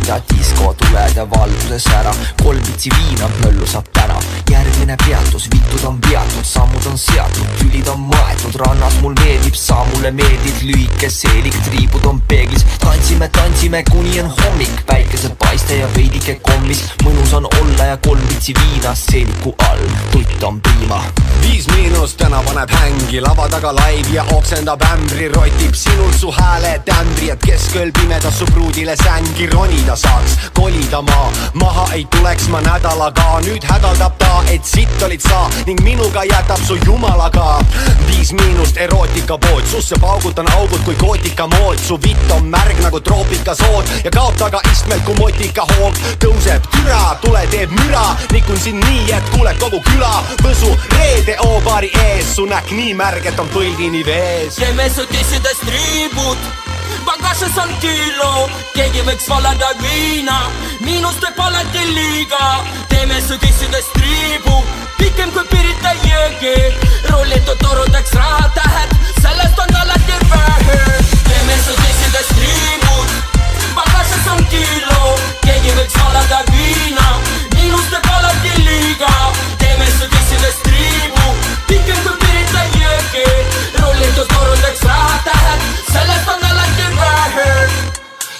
ja disko tulede valguses ära. 3 pitsi viina, möllu saab täna. Järgmine peatus, vitud on peatud, sammud on seatud, tülid on maetud. Rannas mul meeldib, sa mulle meeldid, lühike seelik, triibud on peeglis. Tantsime, kuni on hommik, päikesepaiste ja veidike kommis. Mõnus on olla ja 3 pitsi viina, seeliku all, tutt on piima. 5 täna paneb hängi, lava taga live ja oksendab ämbri. Rotib sinul su hääle tämbri, et keskööl pimedas su pruudile sängi ronida saaks. Kolida maha ei tuleks ma nädalaga. Nüüd hädaldab ta, et sitt olid sa ning minuga jätab su jumalaga. 5 erootika pood, susse paugutan augud kui kootika mood. Su vitt on märg nagu troopikasood ja kaob taga istmelt kui motika hoog. Tõuseb türa, tule teeb müra, nikun siin nii, et kuuleb kogu küla. Võsu reede O-baari ees, su näk nii märg, et on põlvini vees. Teeme su tissidest triibud, bagažes on kilo, keegi võiks valada viina, miinus teeb alati liiga. Teeme su tissidest triibu, pikem kui Pirita jõgi, rollitud torudeks rahatähed, sellest on alati vähe. Teeme su tissidest triibud, bagažes on kilo, keegi võiks valada viina, miinus teeb alati liiga. Teeme su tissidest triibu, pikem kui Pirita jõgi, rollitud torudeks rahatähed, sellest on alati vähe.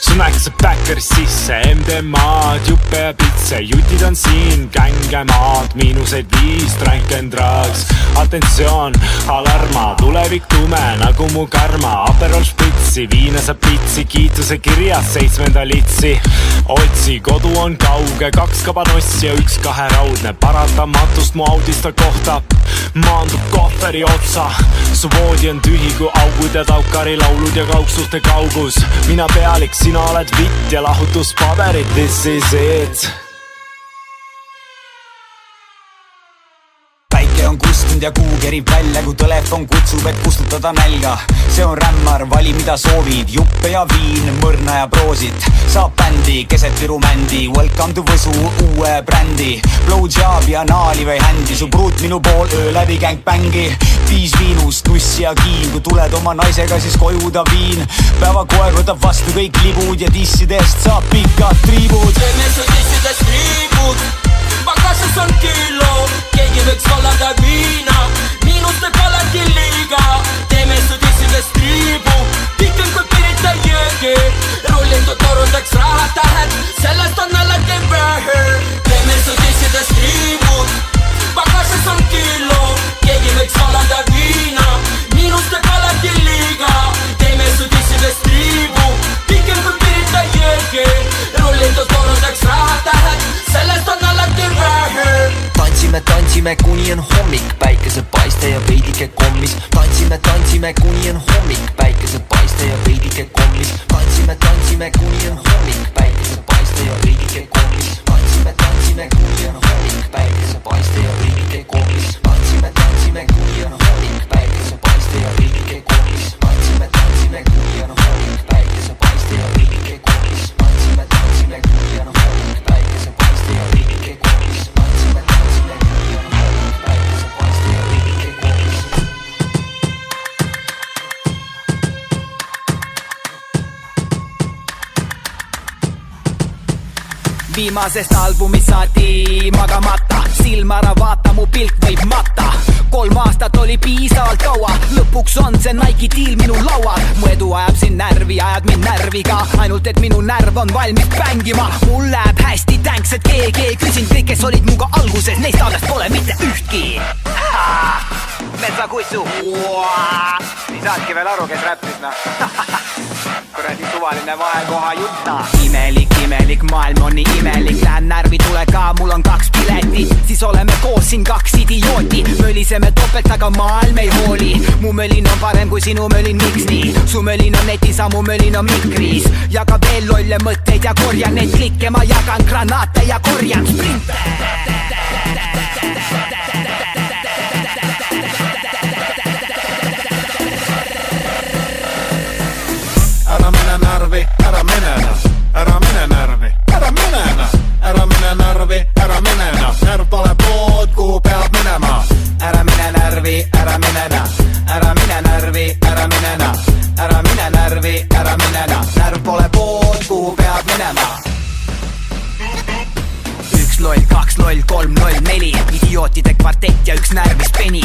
Snacks backers sisse, MDMA-d, juppe ja pitse, jutid on siin, kängemaad, -5, drink and drugs. Atentsioon, alarma, tulevik tume nagu mu karma. Aperol spritsi, viina saab pitsi, kiituse kirjas 7. litsi. Otsi, kodu on kauge, 2 kabanossi ja 1 2-raudne. Paratamatust mu audista kohtab, maandub kohveri otsa. Su voodi on tühi kui augud ja taukari laulud ja kaugsuhte kaugus. Mina pealik, sina oled vitt ja lahutuspaberid, this is it. Päike on kustnud ja kuu kerib välja, kui telefon kutsub, et kustutada nälga. See on rämmar, vali mida soovid, juppe ja viin, mõrna ja proosit. Saab bändi, keset virumändi, welcome to Võsu uue brändi. Blowjob ja naali või händi, su pruut minu pool öö läbi gängbängi. 5 viinust, nussi ja kiin, kui tuled oma naisega, siis koju ta viin. Päevakoer võtab vastu kõik libud ja dissidest saab pikad triibud. Teeme su dissidest triibud, bagažes on kilo, keegi võiks valada viina, miinus teeb alati liiga. Teeme su dissidest triibu, pikem kui Pirita jõgi, rollitud torudeks rahatähed, sellest on alati vähe. Teeme su dissidest triibud, bagažes on kilo, keegi võiks valada viina, miinus teeb alati liiga. Teeme su dissidest triibu, pikem kui Pirita jõgi, rollitud torudeks rahatähed, sellest on alati vähe. Tantsime, kuni on hommik, päikesepaiste ja veidike kommis. Tantsime, kuni on hommik, päikesepaiste ja veidike kommis. Tantsime, kuni on hommik, päikesepaiste ja veidike kommis. Tantsime, kuni on hommik, päikesepaiste ja veidike kommis. Tantsime, kuni on hommik, päikesepaiste ja veidike kommis. Tantsime, kuni on hommik, päikesepaiste ja veidike kommis. Tantsime, kuni on hommik, päikesepaiste ja veidike kommis. Viimasest albumist saati magamata, silmara vaata, mu pilk võib matta. 3 aastat oli piisavalt kaua, lõpuks on see Nike deal minu laual. Mu edu ajab sind närvi, ajad mind närviga, ainult et minu närv on valmis bängima. Mul läheb hästi, thanks et GG, küsin kõik, kes olid muga alguses, neist alles pole mitte ühtki. Metsakussu, ei saadki veel aru, kes räppis, kuradi suvaline vahekoha jutta. Imelik, maailm on nii imelik, lähen närvi, tule ka, mul on 2 piletit. Siis oleme koos siin 2 idiooti, möliseme topelt, aga maailm ei hooli. Mu mölin on parem kui sinu mölin, miks nii? Su mölin on netis, mu mölin on mikris. Jaga veel lolle mõtteid ja korjan neid klikke, ma jagan granaate ja korjan sprinte. Ära mene närvi, ära mene närvi, ära mine närvi, ära mine. Närv pole pood, kuhu peab minema. Ära mine närvi, ära mine närvi, ära mine närvi, ära mine. Närv pole pood, kuhu peab minema. kett ja üks närvis peni.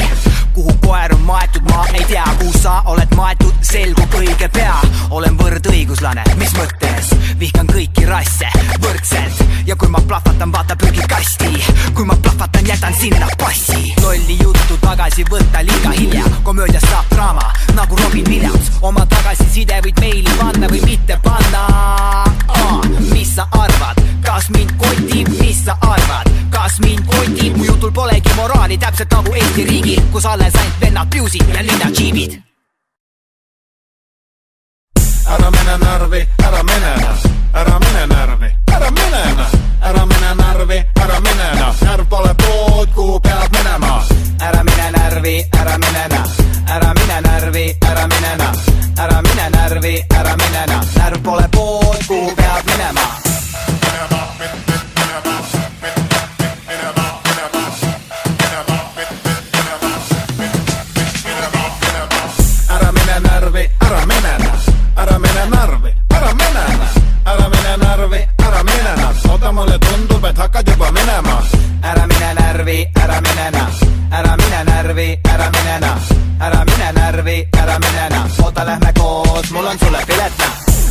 Kuhu koer on maetud, ma ei tea, kuhu sa oled maetud, selgub õige pea. Olen võrdõiguslane, mis mõttes? Vihkan kõiki rasse võrdselt ja kui ma plahvatan, vaata prügikasti. Kui ma plahvatan, jätan sinna passi. Lolli juttu tagasi võtta liiga hilja, komöödiast saab draama nagu Robin Williams. Oma tagasiside võid meili panna või mitte panna. Mis sa arvad? Kas mind kotib? Mis sa arvad? Kas mind kotib? Mu jutul polegi moraali, täpselt nagu Eesti riigil, kus alles ainult vennad piusid ja linna džiibid. Ära mene närvi, ära mene ära mine närvi, ära mine ära mine närvi, ära mine närv pole pood, kuhu pead minema. Ära mine närvi, ära mine ära mine närvi, ära mine ära mine närvi, ära mine närv pole pood, kuhu pead minema. Ära mine närvi, ära mine ära mine närvi, ära mine ära mine närvi, ära mine oota mulle tundub, et hakkad juba minema. Ära mine närvi, ära mine ära mine närvi, ära mine närvi, ära mine oota lähme koos, mul on sulle pilet.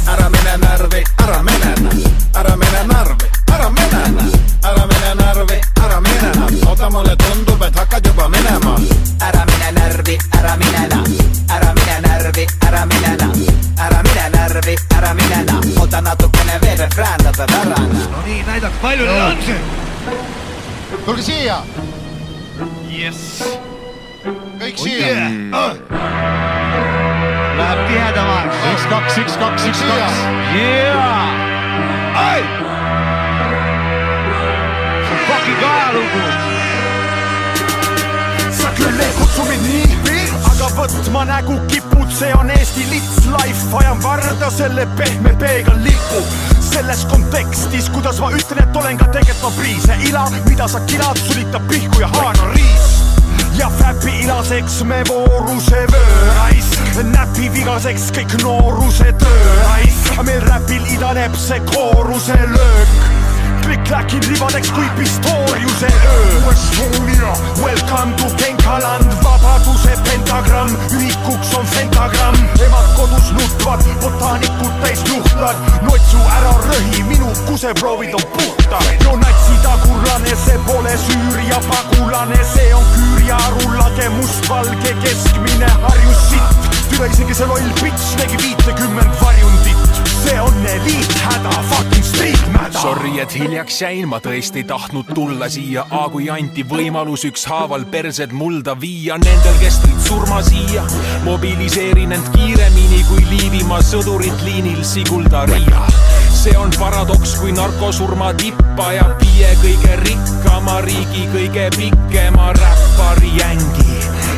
Ära mine närvi, ära mine ära mine närvi, ära mine ära mine närvi, ära mine oota mulle tundub, et hakkad juba minema. Ära mine närvi, ära mine närvi, ära mine närvi, ära mine oota natukene veel refrään lõpeb ära. No nii, näidaks palju neil on see. Tulge siia. Yes. Kõik siia. Läheb tihedamaks. 1-2, 1-2, 1-2. Yeah. Ai. See on fucking ajalugu. Sa küll ei kutsu mind nii, aga võtma nägu kipud, see on Eesti lits life. Ajan varda selle pehme peegal lipu selles kontekstis, kuidas ma ütlen, et olen ka tegelikult priise ila, mida sa kilad, sulitab pihku ja haara riis. Ja fäppi ilaseks me vooruse vöörais, näpi vigaseks kõik nooruse tööais. Meil räpil idaneb see kooruse löök, klikk läkin ribadeks kui Pistoriuse öö. Welcome to Genkaland, vabaduse pentagramm, ühikuks on fentagramm. Emad kodus nutvad, botaanikud täis nuhtlad, notsu ära rõhi, minu kuseproovid on puhtad. No natsitagurlane, see pole Süüria pagulane, see on Küüria rullage mustvalge keskmine harjus sitt. Tüle isegi see loll pits nägi 50 varjundit, see on eliit häda, fucking street mäda. Sorry, et hiljaks jäin, ma tõesti tahtnud tulla siia, kui anti võimalus ükshaaval persed mulda viia. Nendel, kes tõid surma siia, mobiliseerin end kiiremini kui Liivimaa sõdurit liinil Sigulda Riia. See on paradoks, kui narkosurma tippa ja viie kõige rikkama riigi kõige pikema räppari jängi.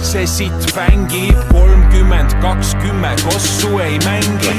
See sitt fängib 30-20, kossu ei mängi.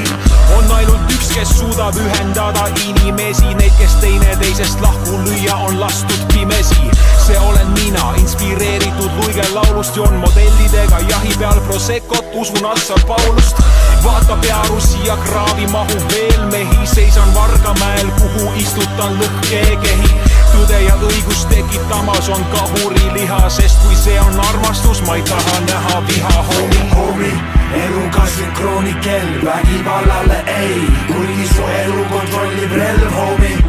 On ainult üks, kes suudab ühendada inimesi, neid, kes teineteisest lahku lüüa on lastud pimesi. See olen mina, inspireeritud luige laulust, joon modellidega jahi peal Proseccot, usun Assar Paulust. Vaata pearu siia kraavi mahub veel mehi, seisan Vargamäel, kuhu istutan lõhkekehi. Tõde ja õigus tekitamas on kahuriliha, sest kui see on armastus, ma ei taha näha viha, homie. Eluga sünkroonikel, vägivallale ei, kuigi su elu kontrollib relv, homie.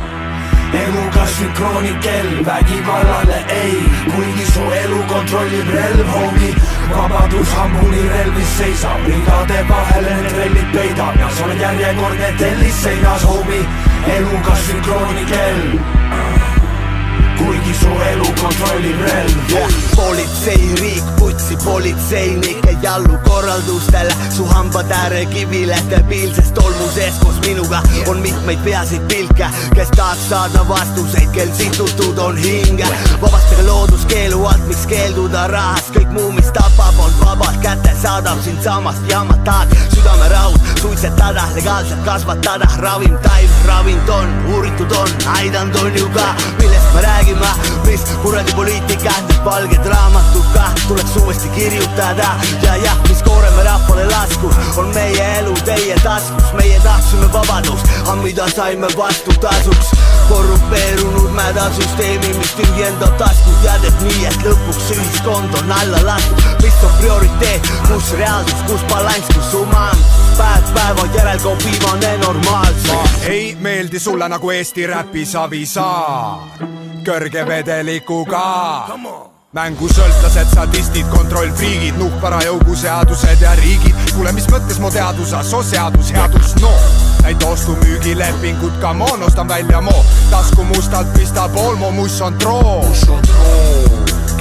Eluga sünkroonikel, vägivallale ei, kuigi su elu kontrollib relv, homie. Vabadus hambuni relvis seisab, rigade vahele need rellid peidab ja sa oled järjekordne tellis seinas, homie. Eluga sünkroonikel, kuigi su elu kontrollib relv. Politseiriik, putsi politseinik ei allu korraldustele, su hambad äärekivile debiilses tolmuses koos minuga on mitmeid peasid pilke, kes tahaks saada vastuseid, kel situtud on hinge. Vabastage looduskeelu alt, miks keelduda rahast, kõik muu, mis tapab, on vabalt kätte saadav, sind samast jamad tahad südameraud, suitsetada, legaalselt kasvatada, ravim taim, ravind on, uuritud on, aidanud on ju ka, millest me räägime, mis kuradi poliitika, need valged raamatud ka, tuleks uuesti kirjutada ja mis kooreme rahvale laskus on meie elu teie taskus. Meie tahtsime vabadust, aga mida saime vastutasuks? Korrupeerunud mädasüsteemi, mis tühjendab taskud ja teeb nii, et lõpuks ühiskond on alla lastud. Mis on prioriteet, kus reaalsus, kus balanss, kus humansus? Päeva järel kaob viimane normaalsus. Ei meeldi sulle nagu Eesti räpi Savisaar kõrge vedelikuga. Mängu sõltlased, sadistid, kontrollfriigid, nuhpara jõuguseadused ja riigid. Kuule, mis mõttes mu teadusas, o seadus, headus, no näita ostu müügilepingut, come on, ostan välja moo. Tasku mustalt pistab olmo, muss on troo.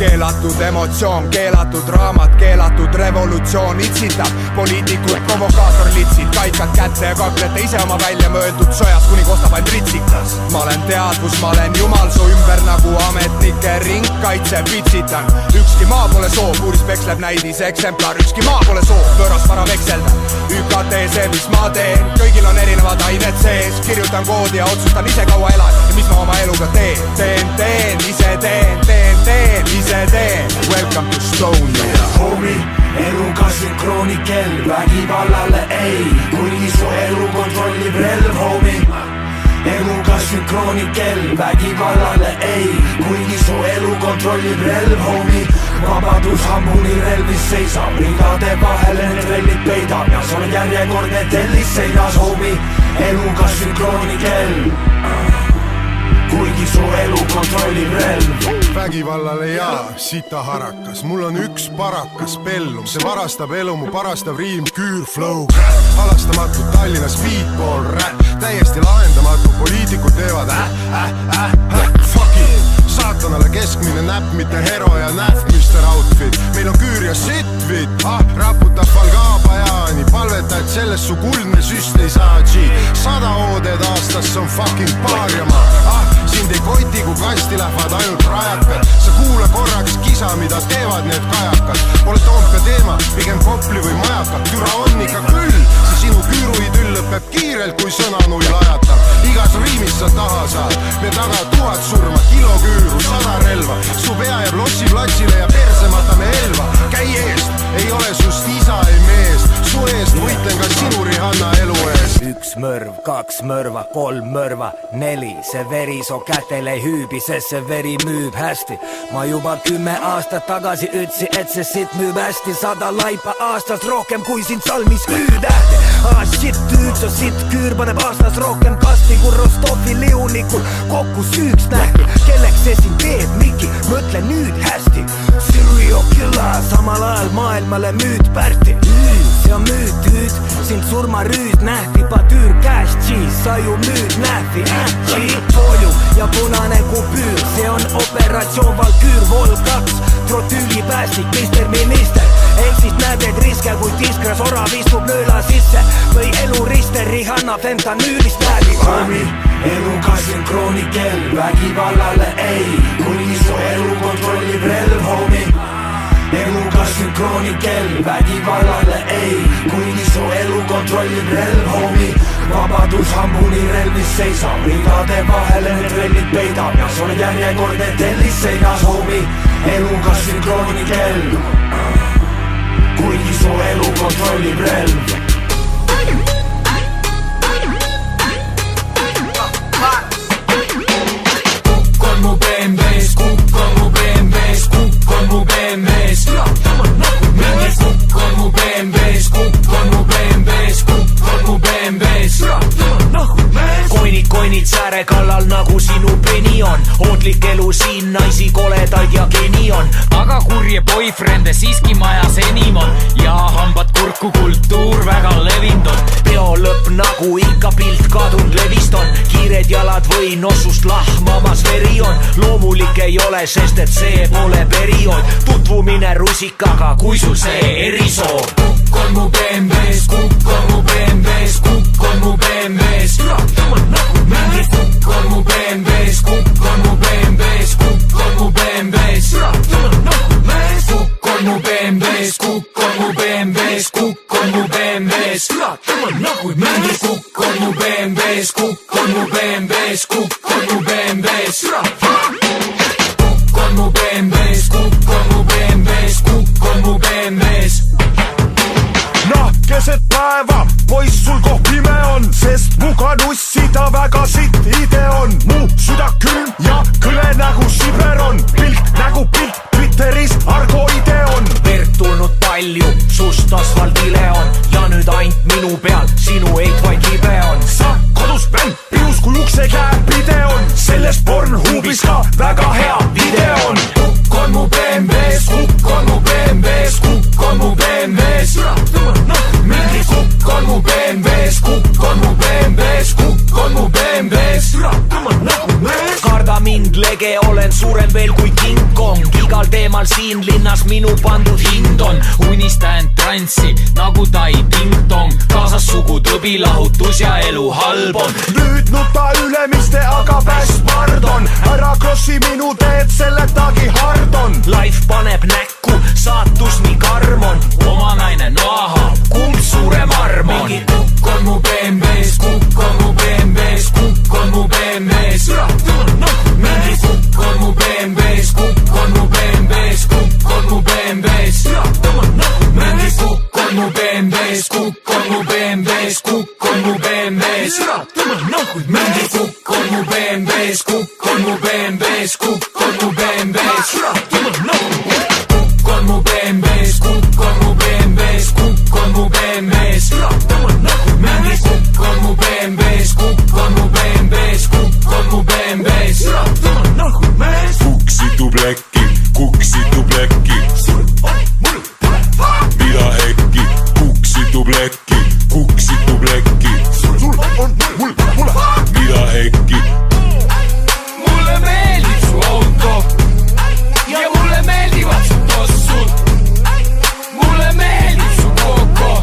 Keelatud emotsioon, keelatud raamat, keelatud revolutsioon itsitab. Poliitikud, provokaator, litsid, kaikad kätte ja kaklete ise oma välja mõeldud sõjas, kuni kostab ainult ritsikas. Ma olen teadvus, ma olen jumal su ümber nagu ametnike ring, kaitse pitsitan. Ükski maa pole soo, puuris peksleb näidis eksemplar. Ükski maa pole soo, võõras vara vekselda. ÜKT see, mis ma teen, kõigil on erinevad ained sees. Kirjutan koodi ja otsustan ise kaua elan ja mis ma oma eluga teen. Teen, ise teen, ise teen. Welcome to Stone. Homie, eluga sünkroonikell, vägivallale ei, kuni su elu kontrollib relv, homie. Eluga sünkroonikell, vägivallale ei, kuigi su elu kontrollib relv, homie. Vabadus hambuni relvis seisab, ridade vahele need relvid peidab ja sul on järjekordne tellis seinas, homie. Eluga sünkroonikell, kuigi su elu kontrollib relv. Vägivallale jaa, sita harakas. Mul on üks parakas pellum. See varastab elu, mu parastav riim, küür, flow. Halastamatu Tallinna speedball rap. Täiesti lahendamatu, poliitikud teevad fuck it. Saatanale keskmine näpp, mitte hero ja nähv, Mr. Outfit. Meil on küür ja sitvit, raputab Valgaabajani. Palveta, et selles su kuldne süst ei saa G. 100 ooded aastas, see on fucking paarjamaa. Sind ei koti, kui kasti lähevad ainult rajakad. Sa kuule korraks kisa, mida teevad need kajakad. Pole Toompea teema, pigem Kopli või Majaka. Türa on ikka küll, see sinu küüruidüll lõpeb kiirelt, kui sõnanull ajatab. Igas riimis sa taha saad, me taga 1000 surma, kilo küüru, 100 relva. Su pea jääb Lossi platsile ja perse matame elva. Käi eest, ei ole sust isa ei meest. Su eest võitlen ka sinu Rihanna elu eest. 1 mõrv, 2 mõrva, 3 mõrva, 4. See veri so kätele hüübi, sest see veri müüb hästi. Ma juba 10 aastat tagasi ütsi, et see sitt müüb hästi. 100 laipa aastas rohkem kui siin salmis hüütähti. Shit, tüüd, so sitt küür paneb aastas rohkem kasti kui Rostovi liunikul kokku süüks nähti. Kelleks see siin teeb, Miki, mõtle nüüd hästi. Serial killer, samal ajal maailmale müüd Pärti. See on müüd, tüüd, sind surmarüüd nähti. Patüür cash cheese, sa ju müüd nähti. Folium ja punane kupüür, see on operatsioon Valküür Vol 2. Trotüüli päästik, Mr. Minister. Ehk siis näed, et riske, kui tiskras orav istub lööla sisse. Või elu riste Rihanna fentanüülist läbi. Homie, eluga sünkroonikell, vägivallale ei, kuni su elu kontrollib relv, homie. Eluga sünkroonikell, vägivallale ei, kuni su elu kontrollib relv, homie. Vabadus hambuni relvis seisab, ridade vahele need relvid peidab ja sul on järjekordne tellis seinas, homie. Eluga sünkroonikell, kuigi su elu kontrollib relv. Kukk on mu BMW-s, kukk on mu BMW-s, kukk on mu BMW-s. Mingi kukk on mu BMW-s, kukk on mu BMW-s, kukk on mu BMW-s. Koinid sääre kallal nagu sinu peni on. Ootlik elu siin, naisi koledaid ja geni on. Aga kurje boyfriende siiski majas enim on. Ja hambad kurku kultuur väga levind on. Peo lõpp nagu ikka pilt kadunud levist on. Kiired jalad või nossust lahmamas veri on. Loomulik ei ole, sest et see pole periood. Tutvumine rusikaga, kui sul see erisoov. Kukk on mu BMW-s, kukk on mu BMW-s, kukk on mu BMW-s. Mingi kukk on mu BMW-s, kukk on mu BMW-s, kukk on mu BMW-s. Kukk on mu BMW-s, kukk on mu BMW-s, kukk on mu BMW-s. Mingi kukk on mu BMW-s, kukk on mu BMW-s, kukk on mu BMW-s. Kukk on mu BMW-s, kukk on mu BMW-s. palju sust asfaldile on ja nüüd ainult minu peal sinu eit vaid libe on. Sa kodus vämpirus kui ukse käepide on, selles Pornhubis ka väga hea video on. Kukk on mu BMW-s, kukk on mu BMW-s, kukk on mu BMW-s. Mingi kukk on mu BMW-s, kukk on mu BMW-s, kukk on mu BMW-s. Karda mind lege, olen suurem veel kui King Kong. Igal teemal siin linnas minu pandud hind on. Unistan transsi nagu tai ting-tong, kaasas sugutõbi, lahutus ja elu halb on. Nüüd nuta ülemiste, aga pääs pardon. Ära krossi minu teed, selle tagi hard on. Life paneb näkku, saatus nii karm on. Oma naine noaha, kumb suurem arm on. Mingi kukk on mu BMW-s, kukk on mu BMW-s, kukk on mu BMW-s. Mingi kukk on mu BMW-s, kukk on mu BMW-s, kukk on mu BMW-s. Mingi kukk on mu BMW-s, kukk on mu BMW-s, kukk on mu BMW-s. Mingi kukk on mu BMW-s, kukk on mu BMW-s, kukk on mu BMW-s. Kukk on mu BMW-s, kukk on mu BMW-s, kukk on mu BMW-s. Mingi kukk on mu BMW-s, kukk on mu BMW-s, kukk on mu BMW-s. Kuksitu bläkki, kuksitu bläkki. Mida hekki, kuksitu bläkki, kuksitu bläkki. Mida hekki. Mulle meeldib su auto ja mulle meeldivad su tossud. Mulle meeldib su koko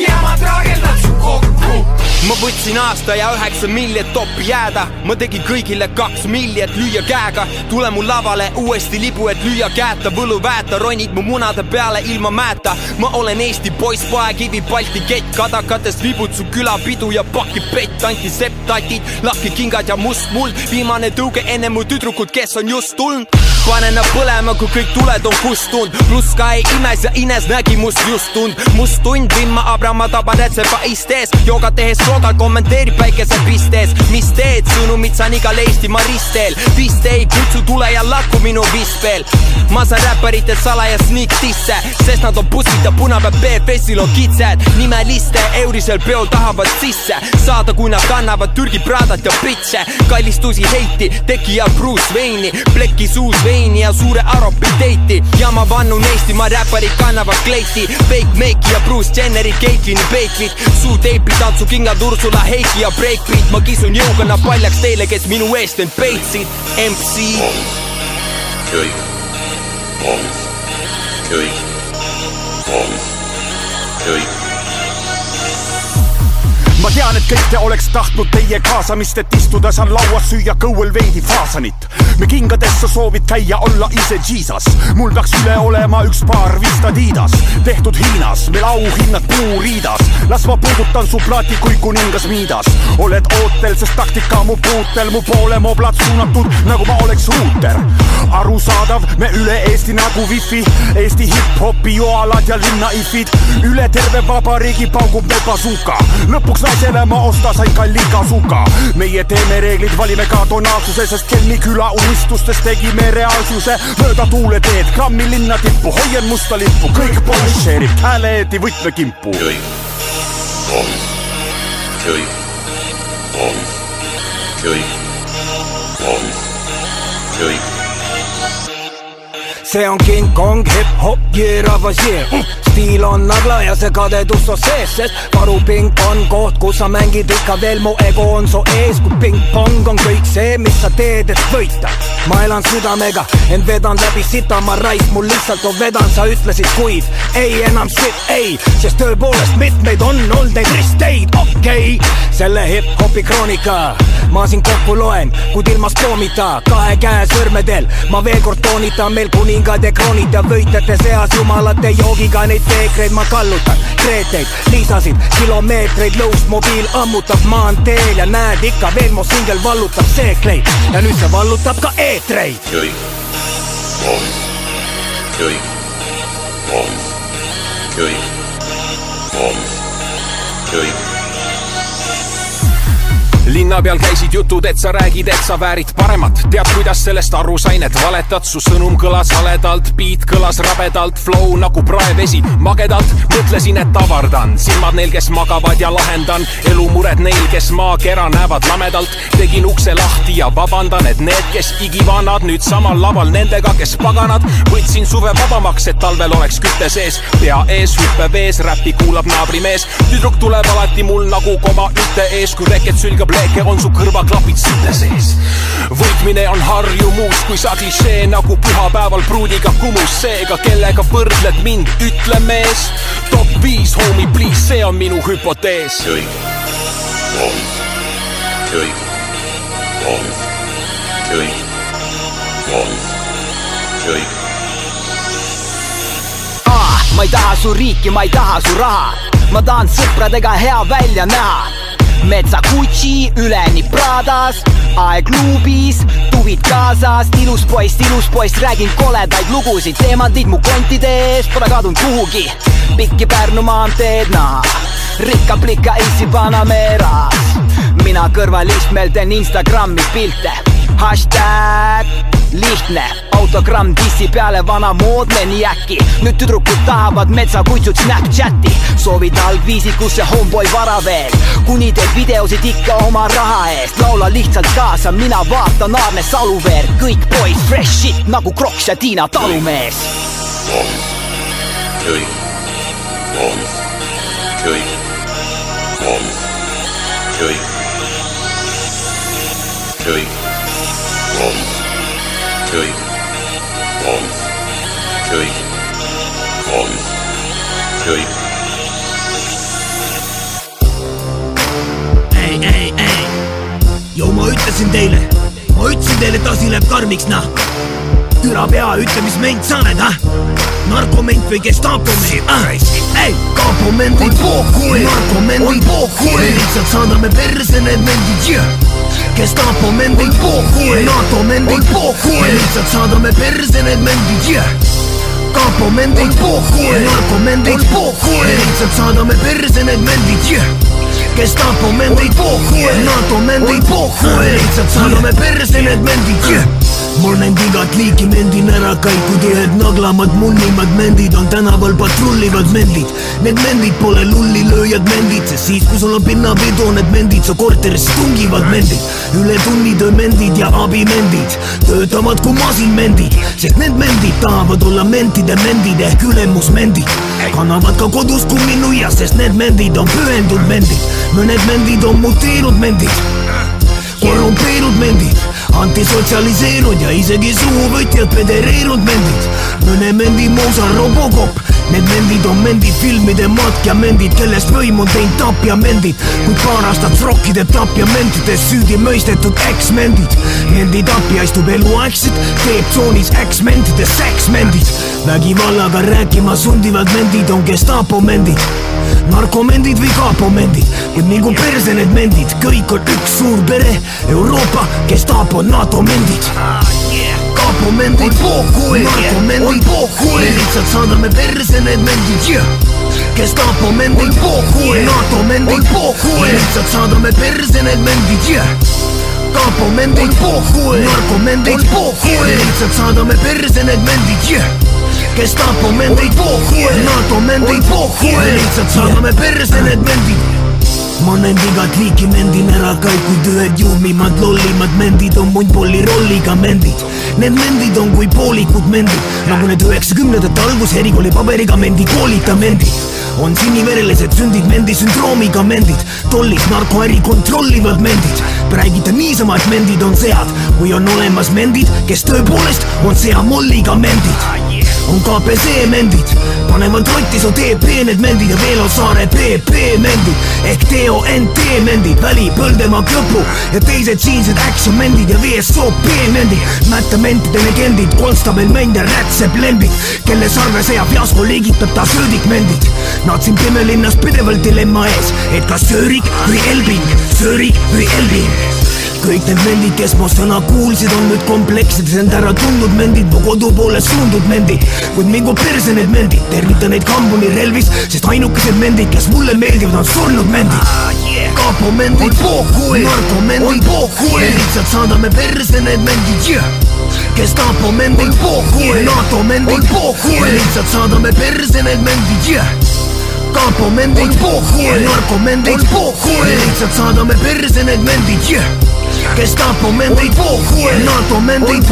ja ma traageldan su kokku. Ma võtsin aasta ja 9 miljet toppi jääda. Ma tegin kõigile 2 miljet lüüa käega. Tule mu lavale uuesti libu, et lüüa käeta. Võlu väeta, ronid mu munade peale ilma mäeta. Ma olen Eesti poiss, paekivi, Balti kett. Kadakatest vibud su külapidu ja paki pett. Antiseptatid, lahki kingad ja must muld. Viimane tõuge enne mu tüdrukut, kes on just tulnud. Panen nad põlema, kui kõik tuled on kustund. Plus ka ei imes ja Ines nägi must just tund. Must tund, vimma Abrama taban rätsepa istes. Jooga tehes rogal kommenteerib päikese pistes. Mis teed, sõnumid saan igal Eestimaa ristel. Vist ei kutsu tule ja lakku minu vispel. Ma saan räpparite salaja sneak disse, sest nad on bussid ja punapäev BFS-il on kitsed. Nimeliste eurisel peol tahavad sisse saada, kui nad kannavad Türgi Pradat ja pitse. Kallistusi heiti, teki ja Bruce Wayne'i. Plekki suus veini ja suure aropi teiti. Ja ma vannun Eestimaa räpparid kannavad kleiti. Fake Make ja Bruce Jenneri Caitlini Bakelit. Suu teipi, tantsu kingad Ursula Heiki ja Breakbeat. Ma kisun jõugana paljaks teile, kes minu eest end peitsid. MC Kõik, kõik, kõik. Ma tean, et kõik te oleks tahtnud teie kaasamist, et istuda saan lauas, süüa kõuel veidi faasanit. Me kingadesse soovid käia, olla ise Jesus. Mul peaks üle olema üks paar vista Adidas, tehtud Hiinas, meil auhinnad puuriidas. Las ma puudutan su plaati kui kuningas Miidas. Oled ootel, sest taktika mu puutel, mu poole moblad suunatud, nagu ma oleks ruuter. Arusaadav, me üle Eesti nagu wifi, Eesti hip-hopi joalad ja linnaifid. Üle terve vabariigi paugub me bazooka. Lõpuks naisele ma osta sain kalli kasuka. Meie teeme reeglid, valime ka tonaalsuse, sest Kelmi küla unistustes tegime reaalsuse. Mööda tuule teed, grammi linna tippu, hoien musta lippu. Kõik polšerib, hääleeti võtmekimpu. Kõik, kõik, kõik, kõik. See on King Kong, hip-hop, jõravas jõe. Stiil on nagla ja see kadedus on sees, sest varuping on koht, kus sa mängid ikka veel, mu ego on su ees. Kui ping-pong on kõik see, mis sa teed, et võita. Ma elan südamega, ent vedan läbi sita, ma rais, mul lihtsalt on vedan, sa ütlesid kuid. Ei enam shit, ei, sest tõepoolest mitmeid on olnud neid risteid, okei. Selle hip-hopi kroonika ma siin kokku loen, kuid ilmas poomita. Kahe käe sõrmedel, ma veel kord toonitan, meil kuningad ja kroonid ja võitjate seas jumalate joogiga neid peekreid ma kallutan. Kreeteid, liisasid, kilomeetreid lõust, mobiil ammutab maanteel ja näed ikka veel mu singel vallutab seekleid ja nüüd see vallutab ka eetreid. Kõik, kõik, kõik, kõik. linna peal käisid jutud, et sa räägid, et sa väärid paremat. Tead, kuidas sellest aru sain, et valetad, su sõnum kõlas haledalt, beat kõlas rabedalt, flow nagu praevesi magedalt. Mõtlesin, et avardan silmad neil, kes magavad ja lahendan elumured neil, kes maakera näevad lamedalt. Tegin ukse lahti ja vabandan, et need, kes igivanad nüüd samal laval nendega, kes paganad. Võtsin suve vabamaks, et talvel oleks kütte sees, pea ees, hüppe vees, räppi kuulab naabrimees. Tüdruk tuleb alati mul nagu koma ütte ees, kui reket sülgab leeke, on su kõrvaklapid sinte sees. Võitmine on harjumus, kui sa klišee nagu pühapäeval pruudiga kumus. Seega kellega võrdled mind, ütle mees. Top 5, homie, please, see on minu hüpotees. Ma ei taha su riiki, ma ei taha su raha. Ma tahan sõpradega hea välja näha. Metsa Gucci, üleni Pradas, aegluubis, tuvid kaasas. Ilus poiss, räägin koledaid lugusid. Teemantid mu kontide ees, pole kadunud kuhugi. Pikki Pärnu maanteed, naha Rikka-plika Eesti Panameras. Mina kõrvalistmel teen Instagrami pilte. Hashtag lihtne, autogramm dissi peale vana moodne nii äkki. Nüüd tüdrukud tahavad metsakuitsud Snapchati. Soovid algviisikusse homeboy vara veel, kuni teed videosid ikka oma raha eest. Laula lihtsalt kaasa, mina vaatan Aarne Saluveer. Kõik boys fresh shit nagu Kroks ja Tiina Talumees. Ei, joo ma ütlesin teile, et asi läheb karmiks, nah. Türa pea, ütle mis meint sa oled, narkoment või gestapoment, ei, kapomendid, narkomendid, me lihtsalt saadame perse need mendid, gestapomendid, NATO-mendid, me lihtsalt saadame perse need mendid, kapomendid, narkomendid, me lihtsalt saadame perse need mendid, gestapomendid, NATO-mendid, me lihtsalt saadame perse need mendid. Mul näinud igat liiki mendin ära kaikud, ühed naglamad, munnimad mendid on tänaval patrullivad mendid. Need mendid pole lullilööjad mendid, sest siis kui sul on pinnapidu, need mendid su korteris tungivad mendid. Üle tunnitöö mendid ja abimendid töötavad kui masinmendid, sest need mendid tahavad olla mentide mendid ehk ülemusmendid. Kannavad ka kodus kumminuia, sest need mendid on pühendunud mendid. Mõned mendid on muteerunud mendid, korrumpeerunud mendid, antisotsialiseerunud ja isegi suuvõtjad pedereerunud mendid. Mõne mendi muusa Robocop, need mendid on mendid filmide matk ja mendid, kellest võim on teinud tapja mendid. Kuid paar aastat frokkide tapja mendides süüdi mõistetud ex-mendid. Mendi tapja istub eluaegselt, teeb tsoonis ex-mendide seks-mendid. Vägivallaga rääkima sundivad mendid on gestapomendid, narkomendid või kapomendid, kuid mingu perse need mendid. Kõik on üks suur pere, Euroopa, gestapo, NATO mendid. Kapomendid, narkomendid, me lihtsalt saadame perse need mendid, gestapomendid, NATO-mendid, me lihtsalt saadame perse need mendid, kapomendid, narkomendid, me lihtsalt saadame perse need mendid, gestapomendid, NATO-mendid, me lihtsalt saadame perse need mendid. Ma näinud igat liiki mendin ära kaikud, ühed juhmimad, lollimad mendid on mundpolli rolliga mendid. Need mendid on kui poolikud mendid, nagu need 90ndate algus erikooli paberiga mendi koolita mendid. On siniverelised sündid mendi sündroomiga mendid, tollis narkoäri kontrollivad mendid. Räägite niisama, et mendid on sead, kui on olemas mendid, kes tõepoolest on seamolliga mendid. On KPC mendid, panevad rotti su TP need mendid ja veel on Saare PP mendid ehk TONT mendid, Väli, Põldemaa, Kõpu ja teised siinsed action mendid ja VSOP mendid. Mättamentide legendid, Konstabel Mend ja Rätsep lembid, kelle sarve sõja fiasko liigitab ta söödik mendid. Nad siin Pimmelinnas pidevalt dilemma ees, et kas söörik või Elbing, söörik või Elbing. kõik need mendid, kes mu sõna kuulsid, on nüüd komplekssides end ära tundnud mendid, mu kodu poole suundud mendid, kuid mingu perse need mendid, tervita neid kambuni relvis, sest ainukesed mendid, kes mulle meeldivad, on surnud mendid. Kapo mendid, narkomendid, me lihtsalt saadame perse need mendid, Gestapo mendid, NATO mendid, me lihtsalt saadame perse need mendid, Kapo mendid, narkomendid, me lihtsalt saadame perse need mendid, Gestapo mendid, NATO mendid,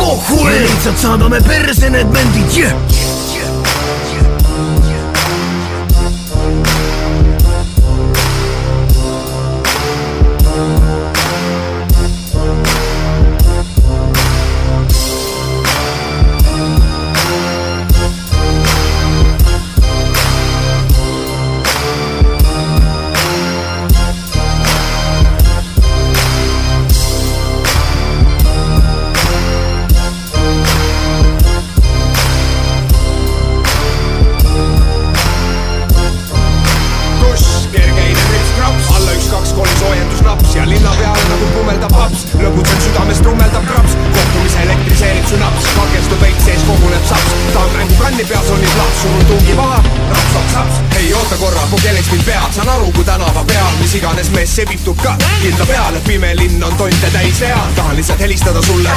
me lihtsalt saadame perse need mendid, lõbutsen südamest rummeldab kraps, kohtumise elektriseerib su naps, kakestub veits sees koguneb saps, ta on mängu kanni peas on nii laps, sul on tungi maha, raps, ei oota korra, mu kelleks mind peab, saan aru kui tänava peal, mis iganes mees sebitub ka, kindla peale, pime linn on tonte täis vead, tahan lihtsalt helistada sulle,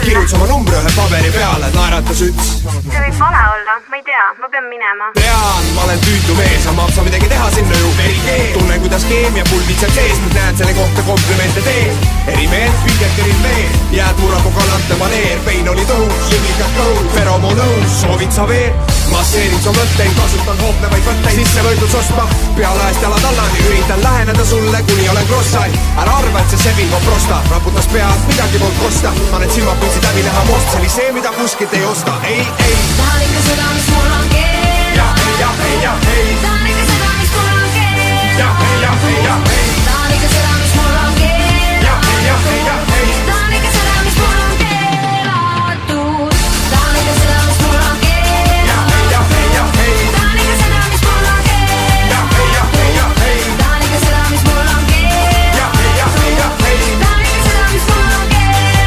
kirjutas oma numbri ühe paberi peale, naeratas üts. See võib vale olla, ma ei tea, ma pean minema. Tean, ma olen tüütu mees, aga ma saa midagi teha sinna ju verikeel, tunnen kuidas keemia pulbitseb sees, nüüd näen selle kohta komplimente teen, erimeelt, pinget erimeel, jääd muragu galante maneer, pein oli tõhus, süvikad kõhul, feromoon õhus, soovid sa veel, masseerin su mõtteid, kasutan hoopnevaid võtteid, sisse võidud sostma, pealaest jalad allani, üritan läheneda sulle, kuni olen krossai, ära arva, et see sebing on prosta, raputas pead, midagi polnud kosta, ma need silmad võtsid läbi näha most, see oli see, mida kuskilt ei osta, ei, tahan ikka seda, mis mul on keel, tahan ikka seda, mis mul on keel, tahan ikka seda, mis mul on keel, tahan ikka seda, mis mul on keelatud, tahan ikka seda, mis mul on keel, tahan ikka seda, mis mul on keel, tahan ikka seda, mis mul on keel, tahan ikka seda, mis mul on keelatud.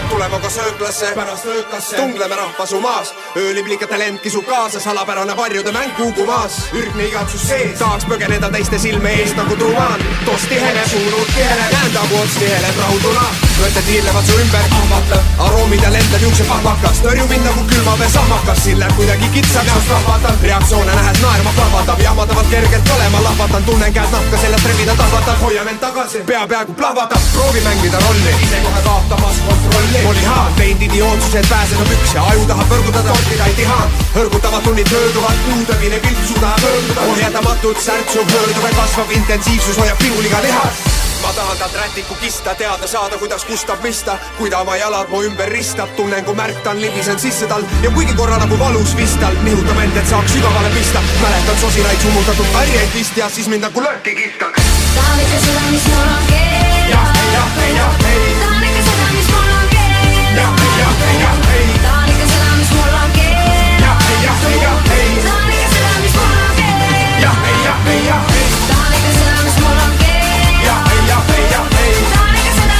tuleme ka sööklasse, pärast ööklasse, tungleme rahvasu maas, ööliplikate lend kisub kaasa, salapärane varjude mäng kuugumaas, ürgne igatsus sees, tahaks põgeneda teiste silme eest nagu trumaan, toos tihene, suunud tihele, käändagu ots tihele, rahutuna, mõtted hiilevad su ümber, ahvatleb, aroomid ja lendab juukse pahvakas, tõrju mind nagu külmavee sahmakas, siin läheb kuidagi kitsaks, just rahvatan, reaktsioone nähes naerma plahvatab, jahmatavalt kergelt olema lahvatan, tunnen käed nahka, sellest revida tahvatab, hoia mind tagasi, pea peaaegu plahvatab, proovi mängida rolli, ise kohe kaotamas kontrolli, oli haan, teinud idiootsused, pääsenud üks ja aju tahab võrgutada, tortida ei tihaan, hõrgutavad tunnid mööduvad, kuutöömine pilk suudab pöörduda, ohjatamatult särtsuv, hõõrduv ja kasvav intensiivsus hoiab piuliga lihas. Ma tahan talt rätiku kista, teada saada, kuidas kustab mista, kui ta oma jalad mu ümber ristab, tunnen kui märktan, libisen sisse tal ja kuigi korra nagu valus vistal, nihutab end, et saaks sügavale pista, mäletan sosinaid summutatud karjeid vist ja siis mind nagu lööki kihtaks. Tahan ikka seda, mis mul on keel, tahan ikka seda, mis mul on keel, tahan ikka seda, mis mul on keel, tahan ikka seda, mis mul on keel, tahan ikka seda, mis mul on keel, tahan ikka seda, mis mul on keel, tahan ikka seda,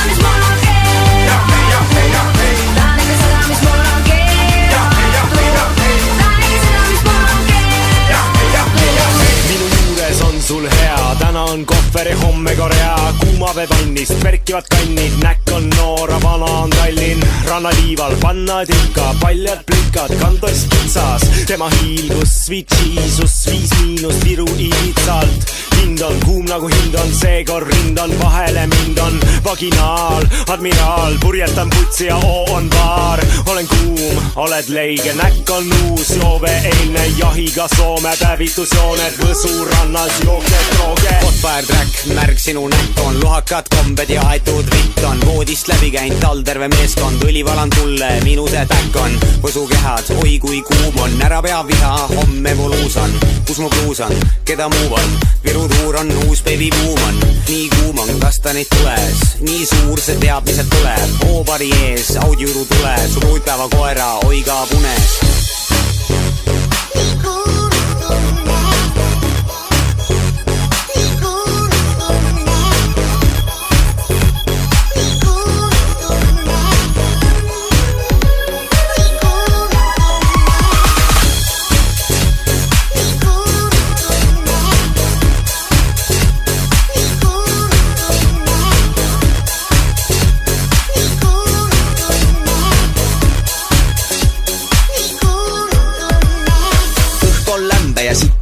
mis mul on keel, tahan ikka seda, mis mul on keel. minu juures on sul hea, täna on kohveri, homme Korea, kuumapepannist värkivad kannid, näkk on noor, vana on Tallinn, rannaliival panna tilka, paljad plikad, kantos kitsas, tema hiilgus, sweet-Jesus, 5- Viru Iitsalt, hind on kuum nagu hind on, seekord rind on vahele, mind on vaginaal, admiraal, purjetan putsi ja oo on baar, olen kuum, oled leige, näkk on uus, joove eilne jahiga Soome päevitusjooned, Võsu rannas jooksed rooge. Hotfire track, märg sinu näkk on, lohakad kombed ja aetud vitt on, voodist läbi käinud all terve meeskond, õlivalan tulle, minu see täkk on, Võsu kehad, oi kui kuum on, ära pea viha, homme mu luus on, kus mu bluus on, keda muu on, Viru tuur on uus baby boom on, nii kuum on, kas ta neid tules, nii suur see teab, mis sealt tuleb, hoopari ees, audjuru tule, su ruutpäeva koera, oi ka punes.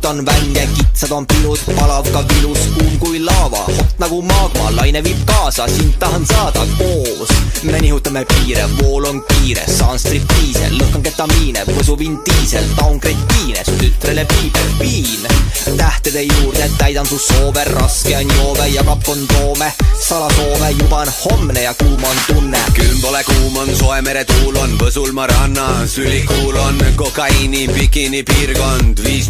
on vänge, kitsad on pilus, palav ka vilus, kuum kui laava, hot nagu maagma, laine viib kaasa, sind tahan saada koos. Me nihutame piire, vool on kiire, saan striptiise, lõhkan ketamiine, võsu Vin Diesel, ta on kretiine, su tütrele piibel viin. Tähtede juurde täidan su soove, raske on joove, jagab kondoome, salasoove, juba on homne ja kuum on tunne. Külm pole kuum on, soe meretuul on, võsul ma rannas, ülikuul on, kokaiini, bikini piirkond, 5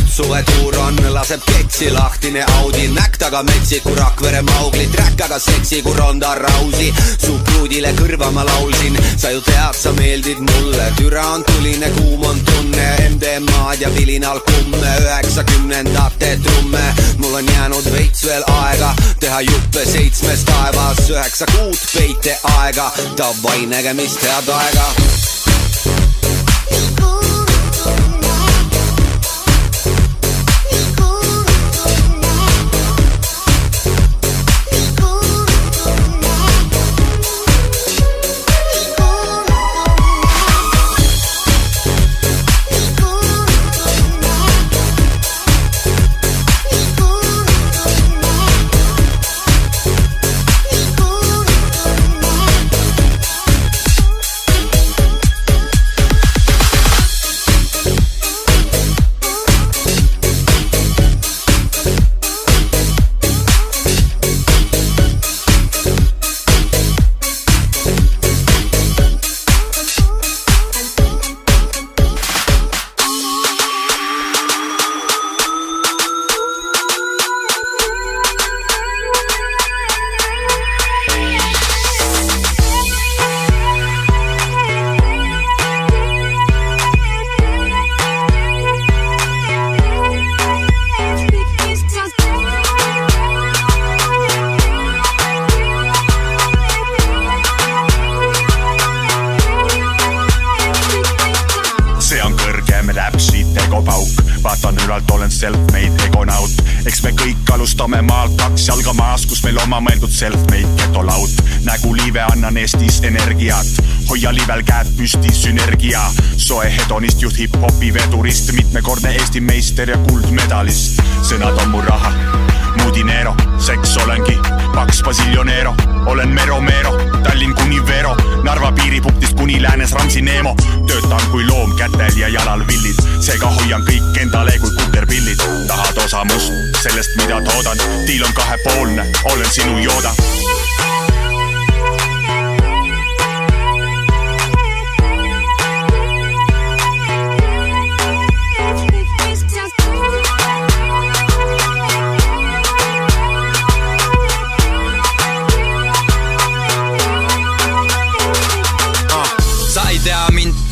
– suvetuur on, laseb ketsi lahtine Audi, näk taga metsiku Rakvere Maugli, träkkaga seksi kui Ronda Rausi, su pruudile kõrva ma laulsin, sa ju tead, sa meeldid mulle, türa on tuline, kuum on tunne, MDMA-d ja vilinal kumme, 90ndate trumme, mul on jäänud veits veel aega, teha juppe 7 taevas, 9 kuud peite aega, davai nägemist, head aega. vaatan ülalt, olen self-made egonaut. Eks me kõik alustame maalt 2 jalga maas, kus meil oma mõeldud self-made getolaut. Nägu liive annan Eestis energiat, hoia liivel käed püsti sünergia. Soe hedonist, juht hip-hopi vedurist, mitmekordne Eesti meister ja kuldmedalist. Sõnad on mu raha, mu dinero, seks olengi, paks basiljonero. Olen Mero, Tallinn kuni Vero, Narva piiripunktist kuni läänes Ramsi Neemo. Töötan kui loom kätel ja jalal villid, seega hoian kõik endale kui kuterpillid. Tahad osa must, sellest mida toodan, diil on kahepoolne, olen sinu jooda.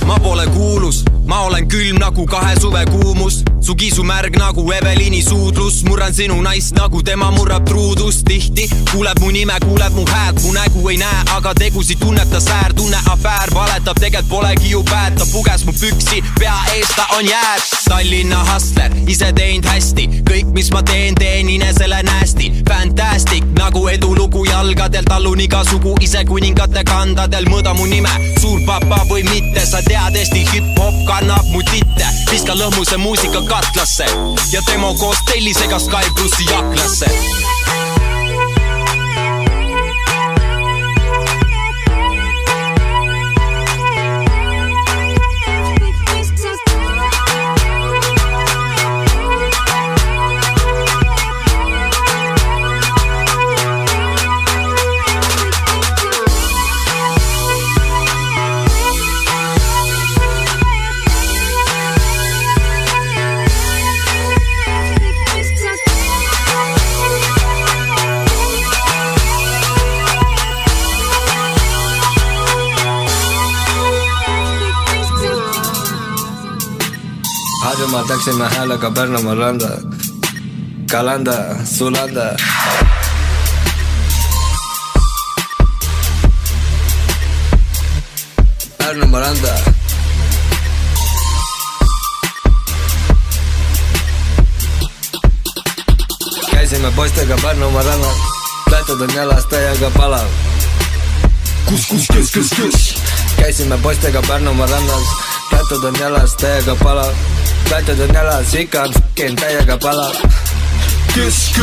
Ma pole kuulus, ma olen külm nagu 2 suve kuumus. Su kiisu märg nagu Evelini suudlus. Murran sinu naist nagu tema murrab truudust. Tihti kuuleb mu nime, kuuleb mu hääd. Mu nägu ei näe, aga tegusi tunneb ta säär. Tunne afäär, valetab, tegelikult polegi ju pääd. Ta puges mu püksi, pea eest ta on jääd. Tallinna hustler, ise teend hästi. Kõik mis ma teen inesele näästi. Fantastic, nagu edulugu jalgadel. Tallun igasugu ise kuningate kandadel. Mõõda mu nime, suur papa või mitte. Sa tead, Eesti hip-hop kannab mu titte. Viska lõhmuse muusika katlasse ja demo koos tellisega Sky plussi jaklasse. Harjumaal täksime häälega Pärnumaa randa, Kalanda, Sulanda. Pärnumaa randa. Käisime poistega Pärnumaa rannal, lätud on jalas täiega palav. Kus? Käisime poistega Pärnumaa rannas, lätud on jalas täiega palav. Lätud on jalas, ikka on f***in täiega palav. Kes,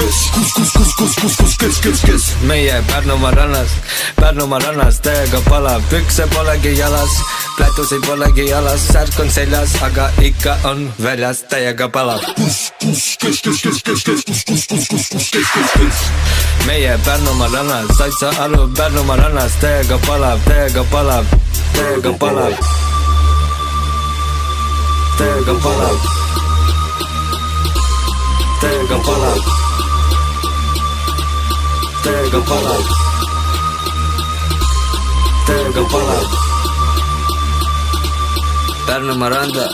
meie Pärnumaa rannas täiega palav. Pükse polegi jalas, plätusid polegi jalas, särk on seljas, aga ikka on väljas täiega palav. meie Pärnumaa rannas, said sa aru, Pärnumaa rannas täiega palav, täiega palav, täiega palav, täiega palav, täiega palav, täiega palav, täiega palav. Pärnumaa randa.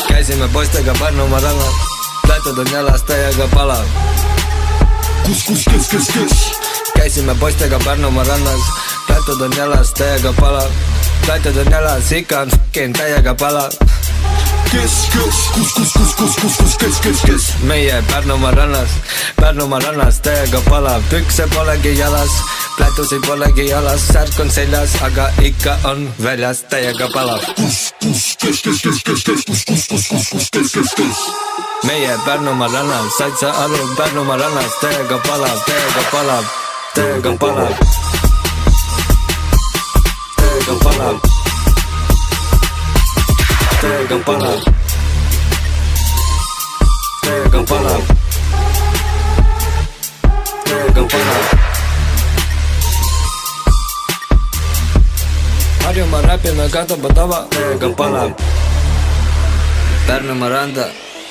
Käisime poistega Pärnumaa rannal, lätud on jalas täiega palav. Kes? Käisime poistega Pärnumaa rannas, lätud on jalas täiega palav. Lätud on jalas, ikka on f***in täiega palav. Kes? meie Pärnumaa rannas täiega palav. Pükse polegi jalas, plätusid polegi jalas, särk on seljas, aga ikka on väljas täiega palav. meie Pärnumaa rannal, said sa aru, Pärnumaa rannas täiega palav, täiega palav, täiega palav, täiega palav, täiega palav, täiega palav, täiega palav. Harjumaa räpime kataba tava, täiega palav. Pärnumaa randa.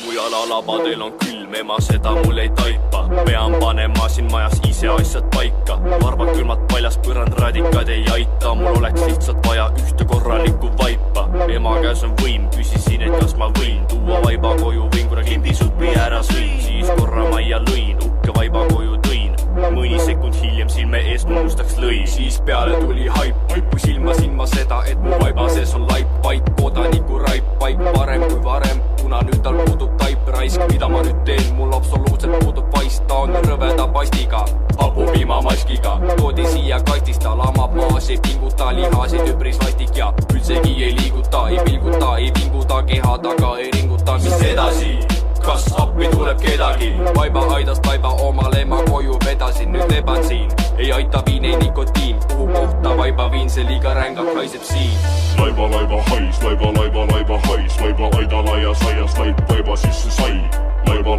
Mu jalalabadel on külm, ema seda mul ei taipa. Pean panema siin majas ise asjad paika. Varvad külmad paljas, põrand radikad ei aita. Mul oleks lihtsalt vaja ühte korralikku vaipa. Ema käes on võim, küsisin, et kas ma võin tuua vaiba koju, võin kuna klimbisuppi ära sõin. Siis korra majja lõin, ukke vaiba koju tõin. Mõni sekund hiljem silme eest mu mustaks lõi. Siis peale tuli haip, kui silmasin ma seda, et mu vaiba sees on laip. Paik, kodaniku raip, paik parem kui varem, kuna nüüd tal puudub taip raisk. Mida ma nüüd teen, mul absoluutselt puudub paist. Ta on rõveda pastiga, hapupiimamaskiga. Toodi siia kastist, ta lamab maas, ei pinguta, lihasid üpris vastik ja üldsegi ei liiguta, ei pilguta, ei vinguta, keha taga ei ringuta. Mis edasi? Kas appi tuleb kedagi? Vaiba aidast vaiba omale ma koju vedasin, nüüd leban siin. Ei aita viin, ei nikotiin, kuhu kohta vaiba viin, see liiga rängak haiseb siin. Laiba hais, laiba hais, laiba aida laia saias, laip vaiba sisse sai. Laiba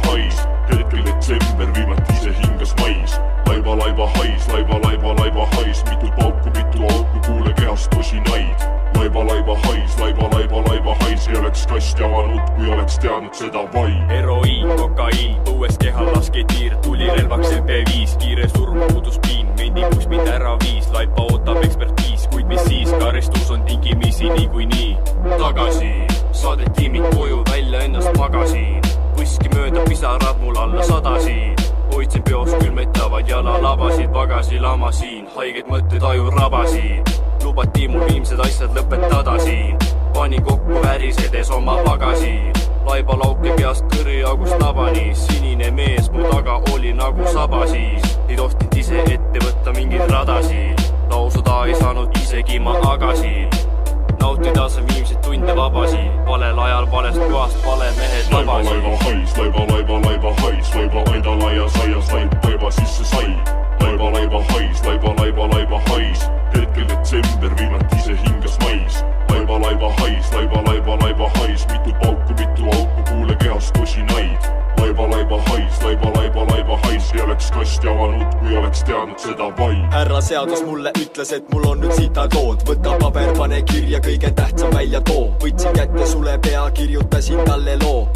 hais, hetkel detsember, viimati ise hingas mais. Laiba hais, mitu auku, kuule kehast tosinaid. Laiba hais, ei oleks kast avanud, kui oleks teadnud seda vaid. Heroiin, kokaiin, õues kehal lasketiir, tuli relvaks MP5, kiire surm, puudus piin, mendikuks mind ära viis, laipa ootab ekspertiis, kuid mis siis, karistus on tingimisi niikuinii. Tagasi, saadeti mind koju, välja ennast magasin, võski mööda pisarad mul alla sadasin. Hoidsin peos külmetavad jalalavasid, pagasi lamasin, haigeid mõtteid aju rabasin. Lubati mul viimsed asjad lõpetada siin, pani kokku värisedes oma pagasi. Laiba lauke peast kõriaugust tabani, sinine mees mu taga oli nagu saba siis. Ei tohtinud ise ette võtta mingeid radasid, lausuda ei saanud isegi ma agasin. Nautida sa viimseid tunde vabasid, valel ajal valest kohast vale mehed vabasid. Laiba hais, laiba aida laia saias, laip vaiba sisse sai. Laiba hais, hetkel detsember, viimati ise hingas mais. Laiba hais, mitu auku, kuule kehast tosinaid. Laiba hais, ei oleks kasti avanud, kui oleks teadnud seda vaid. Härra seadus mulle ütles, et mul on nüüd sitakood. Võta paber, pane kirja, kõige tähtsam välja too. Võtsin kätte sule pea, kirjutasin talle loo.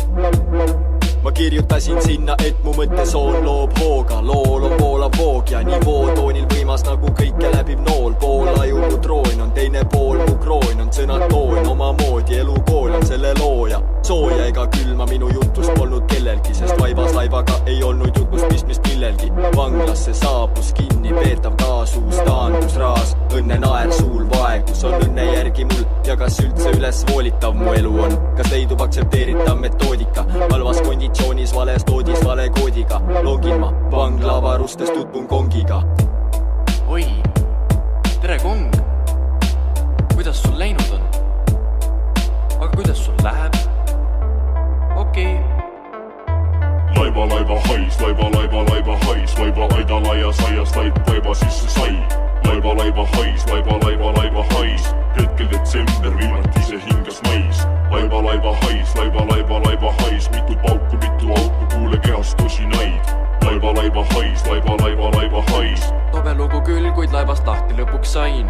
ma kirjutasin sinna, et mu mõttesoon loob hooga. Lool on voolav voog ja nivoo toonil võimas nagu kõike läbiv nool. Pool aju mu troon on, teine pool mu kroon on. Sõnad toon omamoodi, elukool on selle looja. Sooja ega külma minu jutust polnud kellelgi, sest vaivas laivaga ei olnud jutust pistmist millelgi. Vanglasse saabus kinni peetav taasuus, taandus raas, õnne naer suul vaegus on õnne järgi mul ja kas üldse üles voolitav mu elu on. Kas leidub aktsepteeritav metoodika, halvas konditsioonis, vales toodis, vale koodiga. Longin ma vangla avarustes, tutvun kongiga. Oi, tere kong, kuidas sul läinud on? Aga kuidas sul läheb? Okei. Laiva hais, laiva hais, vaiba aida laia saias laid vaiba sisse sai. Laiva hais, laiva hais, hetkel detsember viimati see hingas mais. Laiva hais, laiva hais, mitu pauku, mitu auku, kuule kehast tosinaid. Laiva hais, laiva hais. Tobe lugu küll, kuid laivast lahti lõpuks sain.